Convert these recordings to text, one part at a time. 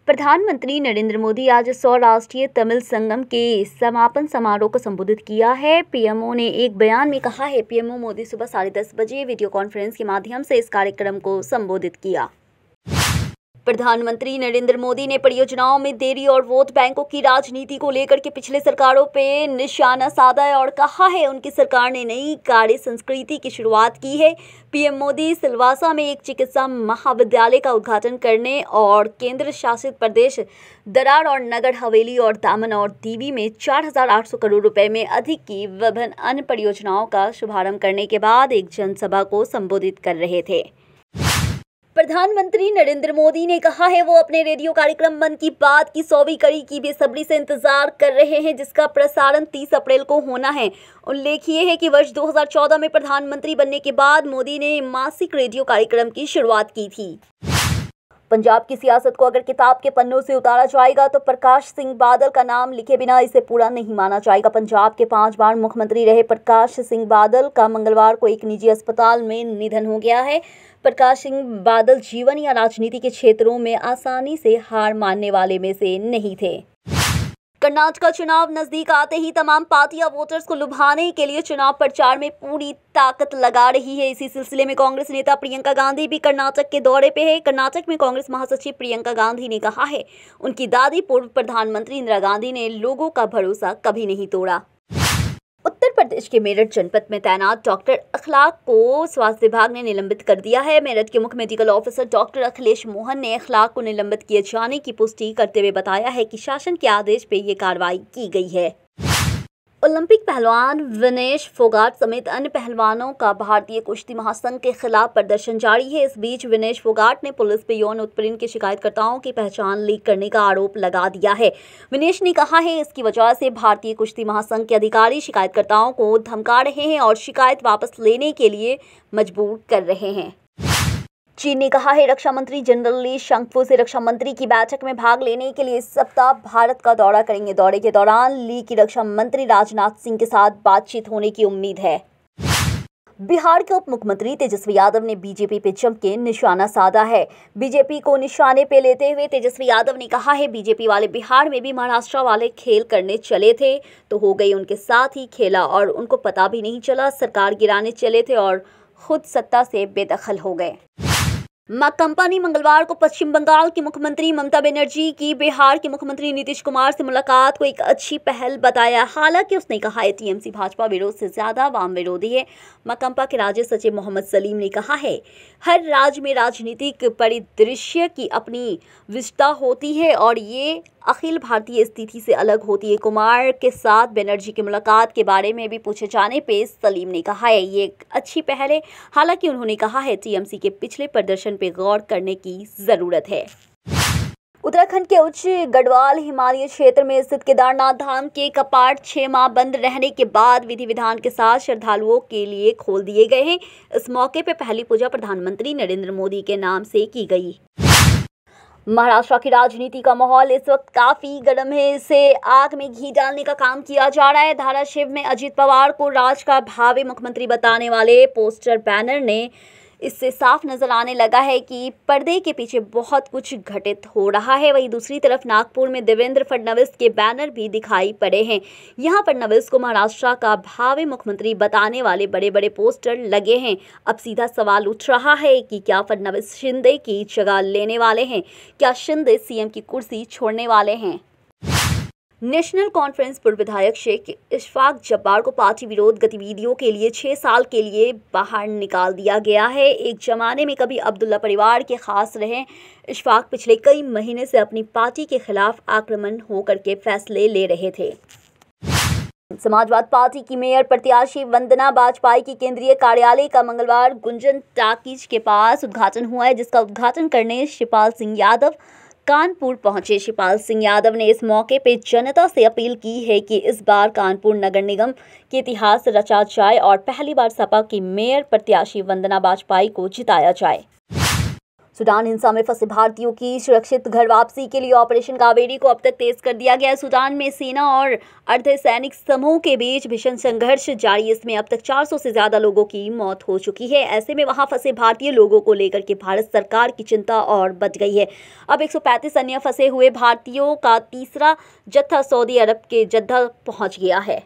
प्रधानमंत्री नरेंद्र मोदी आज 100 राष्ट्रीय तमिल संगम के समापन समारोह को संबोधित किया है। पीएमओ ने एक बयान में कहा है, पीएमओ मोदी सुबह 10:30 बजे वीडियो कॉन्फ्रेंस के माध्यम से इस कार्यक्रम को संबोधित किया। प्रधानमंत्री नरेंद्र मोदी ने परियोजनाओं में देरी और वोट बैंकों की राजनीति को लेकर के पिछले सरकारों पे निशाना साधा है और कहा है उनकी सरकार ने नई कार्य संस्कृति की शुरुआत की है। पीएम मोदी सिलवासा में एक चिकित्सा महाविद्यालय का उद्घाटन करने और केंद्र शासित प्रदेश दरार और नगर हवेली और दामन और दीवी में 4,800 करोड़ रुपए में अधिक की विभिन्न अन्य परियोजनाओं का शुभारंभ करने के बाद एक जनसभा को संबोधित कर रहे थे। प्रधानमंत्री नरेंद्र मोदी ने कहा है वो अपने रेडियो कार्यक्रम मन की बात की 100वीं कड़ी की बेसब्री से इंतजार कर रहे हैं, जिसका प्रसारण 30 अप्रैल को होना है। उल्लेखनीय है कि वर्ष 2014 में प्रधानमंत्री बनने के बाद मोदी ने मासिक रेडियो कार्यक्रम की शुरुआत की थी। पंजाब की सियासत को अगर किताब के पन्नों से उतारा जाएगा तो प्रकाश सिंह बादल का नाम लिखे बिना इसे पूरा नहीं माना जाएगा। पंजाब के 5 बार मुख्यमंत्री रहे प्रकाश सिंह बादल का मंगलवार को एक निजी अस्पताल में निधन हो गया है। प्रकाश सिंह बादल जीवन या राजनीति के क्षेत्रों में आसानी से हार मानने वाले में से नहीं थे। कर्नाटक चुनाव नजदीक आते ही तमाम पार्टियां वोटर्स को लुभाने के लिए चुनाव प्रचार में पूरी ताकत लगा रही है। इसी सिलसिले में कांग्रेस नेता प्रियंका गांधी भी कर्नाटक के दौरे पे है। कर्नाटक में कांग्रेस महासचिव प्रियंका गांधी ने कहा है उनकी दादी पूर्व प्रधानमंत्री इंदिरा गांधी ने लोगों का भरोसा कभी नहीं तोड़ा। उत्तर प्रदेश के मेरठ जनपद में तैनात डॉक्टर अखलाक को स्वास्थ्य विभाग ने निलंबित कर दिया है। मेरठ के मुख्य medical officer doctor Akhilesh Mohan ने अखलाक को निलंबित किए जाने की पुष्टि करते हुए बताया है कि शासन के आदेश पे ये कार्रवाई की गई है। ओलंपिक पहलवान विनेश फोगाट समेत अन्य पहलवानों का भारतीय कुश्ती महासंघ के खिलाफ प्रदर्शन जारी है। इस बीच विनेश फोगाट ने पुलिस पे यौन उत्पीड़न के शिकायतकर्ताओं की पहचान लीक करने का आरोप लगा दिया है। विनेश ने कहा है इसकी वजह से भारतीय कुश्ती महासंघ के अधिकारी शिकायतकर्ताओं को धमका रहे हैं और शिकायत वापस लेने के लिए मजबूर कर रहे हैं। चीन ने कहा है रक्षा मंत्री जनरल ली शंगफू से रक्षा मंत्री की बैठक में भाग लेने के लिए इस सप्ताह भारत का दौरा करेंगे। दौरे के दौरान ली की रक्षा मंत्री राजनाथ सिंह के साथ बातचीत होने की उम्मीद है। बिहार के उप मुख्यमंत्री तेजस्वी यादव ने बीजेपी पे जम के निशाना साधा है। बीजेपी को निशाने पे लेते हुए तेजस्वी यादव ने कहा है बीजेपी वाले बिहार में भी महाराष्ट्र वाले खेल करने चले थे तो हो गई उनके साथ ही खेला और उनको पता भी नहीं चला। सरकार गिराने चले थे और खुद सत्ता से बेदखल हो गए। माकंपा ने मंगलवार को पश्चिम बंगाल की मुख्यमंत्री ममता बनर्जी की बिहार के मुख्यमंत्री नीतीश कुमार से मुलाकात को एक अच्छी पहल बताया। हालांकि उसने कहा है टीएमसी भाजपा विरोध से ज्यादा वाम विरोधी है। माकंपा के राज्य सचिव मोहम्मद सलीम ने कहा है हर राज्य में राजनीतिक परिदृश्य की अपनी विशेषता होती है और ये अखिल भारतीय स्थिति से अलग होती है। कुमार के साथ बनर्जी की मुलाकात के बारे में भी पूछे जाने पे सलीम ने कहा है ये एक अच्छी पहल है। हालांकि उन्होंने कहा है टीएमसी के पिछले प्रदर्शन पे गौर करने की जरूरत है। उत्तराखंड के उच्च गढ़वाल हिमालय क्षेत्र में स्थित केदारनाथ धाम के कपाट 6 माह बंद रहने के बाद विधि विधान के साथ श्रद्धालुओं के लिए खोल दिए गए हैं। इस मौके पर पहली पूजा प्रधानमंत्री नरेंद्र मोदी के नाम से की गई। महाराष्ट्र की राजनीति का माहौल इस वक्त काफी गर्म है। इसे आग में घी डालने का काम किया जा रहा है। धाराशिव में अजित पवार को राज्य का भावी मुख्यमंत्री बताने वाले पोस्टर बैनर ने इससे साफ नजर आने लगा है कि पर्दे के पीछे बहुत कुछ घटित हो रहा है। वहीं दूसरी तरफ नागपुर में देवेंद्र फडणवीस के बैनर भी दिखाई पड़े हैं। यहां फडणवीस को महाराष्ट्र का भावी मुख्यमंत्री बताने वाले बड़े बड़े पोस्टर लगे हैं। अब सीधा सवाल उठ रहा है कि क्या फडणवीस शिंदे की जगह लेने वाले हैं? क्या शिंदे सीएम की कुर्सी छोड़ने वाले हैं? नेशनल कॉन्फ्रेंस पूर्व विधायक शेख इशफाक जब्बार को पार्टी विरोध गतिविधियों के लिए 6 साल के लिए बाहर निकाल दिया गया है। एक जमाने में कभी अब्दुल्ला परिवार के खास रहे इशफाक पिछले कई महीने से अपनी पार्टी के खिलाफ आक्रमण होकर के फैसले ले रहे थे। समाजवादी पार्टी की मेयर प्रत्याशी वंदना बाजपेयी की केंद्रीय कार्यालय का मंगलवार गुंजन टाकीज के पास उद्घाटन हुआ है, जिसका उद्घाटन करने शिवपाल सिंह यादव कानपुर पहुंचे। शिवपाल सिंह यादव ने इस मौके पर जनता से अपील की है कि इस बार कानपुर नगर निगम के इतिहास रचा जाए और पहली बार सपा की मेयर प्रत्याशी वंदना बाजपेयी को जिताया जाए। सूडान हिंसा में फंसे भारतीयों की सुरक्षित घर वापसी के लिए ऑपरेशन कावेरी को अब तक तेज कर दिया गया है। सूडान में सेना और अर्धसैनिक समूह के बीच भीषण संघर्ष जारी। इसमें अब तक 400 से ज्यादा लोगों की मौत हो चुकी है। ऐसे में वहां फंसे भारतीय लोगों को लेकर के भारत सरकार की चिंता और बढ़ गई है। अब 135 अन्य फंसे हुए भारतीयों का तीसरा जत्था सऊदी अरब के जद्दा पहुंच गया है।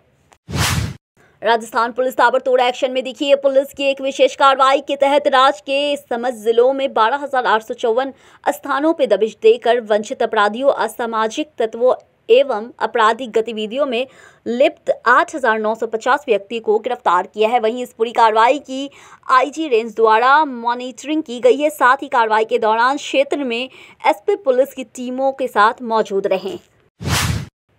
राजस्थान पुलिस ताबड़तोड़ एक्शन में दिखी है। पुलिस की एक विशेष कार्रवाई के तहत राज्य के समस्त जिलों में 12,854 स्थानों पर दबिश देकर वंचित अपराधियों, असामाजिक तत्वों एवं आपराधिक गतिविधियों में लिप्त 8,950 व्यक्ति को गिरफ्तार किया है। वहीं इस पूरी कार्रवाई की आईजी रेंज द्वारा मॉनिटरिंग की गई है। साथ ही कार्रवाई के दौरान क्षेत्र में एसपी पुलिस की टीमों के साथ मौजूद रहे।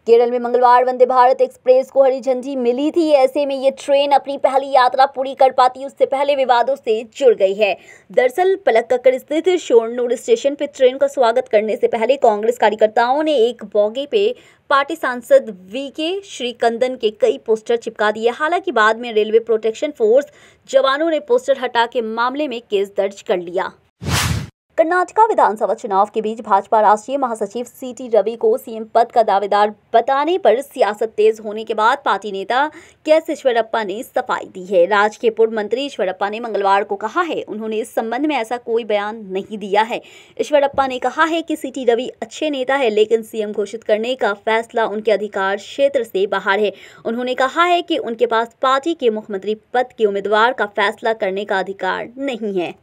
केरल में मंगलवार वंदे भारत एक्सप्रेस को हरी झंडी मिली थी। ऐसे में ये ट्रेन अपनी पहली यात्रा पूरी कर पाती उससे पहले विवादों से जुड़ गई है। दरअसल पलक्कड़ स्थित शोरनूर स्टेशन पर ट्रेन का स्वागत करने से पहले कांग्रेस कार्यकर्ताओं ने एक बोगी पे पार्टी सांसद वीके श्रीकंदन के कई पोस्टर चिपका दिए। हालांकि बाद में रेलवे प्रोटेक्शन फोर्स जवानों ने पोस्टर हटा के मामले में केस दर्ज कर लिया। कर्नाटका विधानसभा चुनाव के बीच भाजपा राष्ट्रीय महासचिव सीटी रवि को सीएम पद का दावेदार बताने पर सियासत तेज होने के बाद पार्टी नेता केएस ईश्वरप्पा ने सफाई दी है। राज्य के पूर्व मंत्री ईश्वरप्पा ने मंगलवार को कहा है उन्होंने इस संबंध में ऐसा कोई बयान नहीं दिया है। ईश्वरप्पा ने कहा है कि सीटी रवि अच्छे नेता है, लेकिन सीएम घोषित करने का फैसला उनके अधिकार क्षेत्र से बाहर है। उन्होंने कहा है कि उनके पास पार्टी के मुख्यमंत्री पद के उम्मीदवार का फैसला करने का अधिकार नहीं है।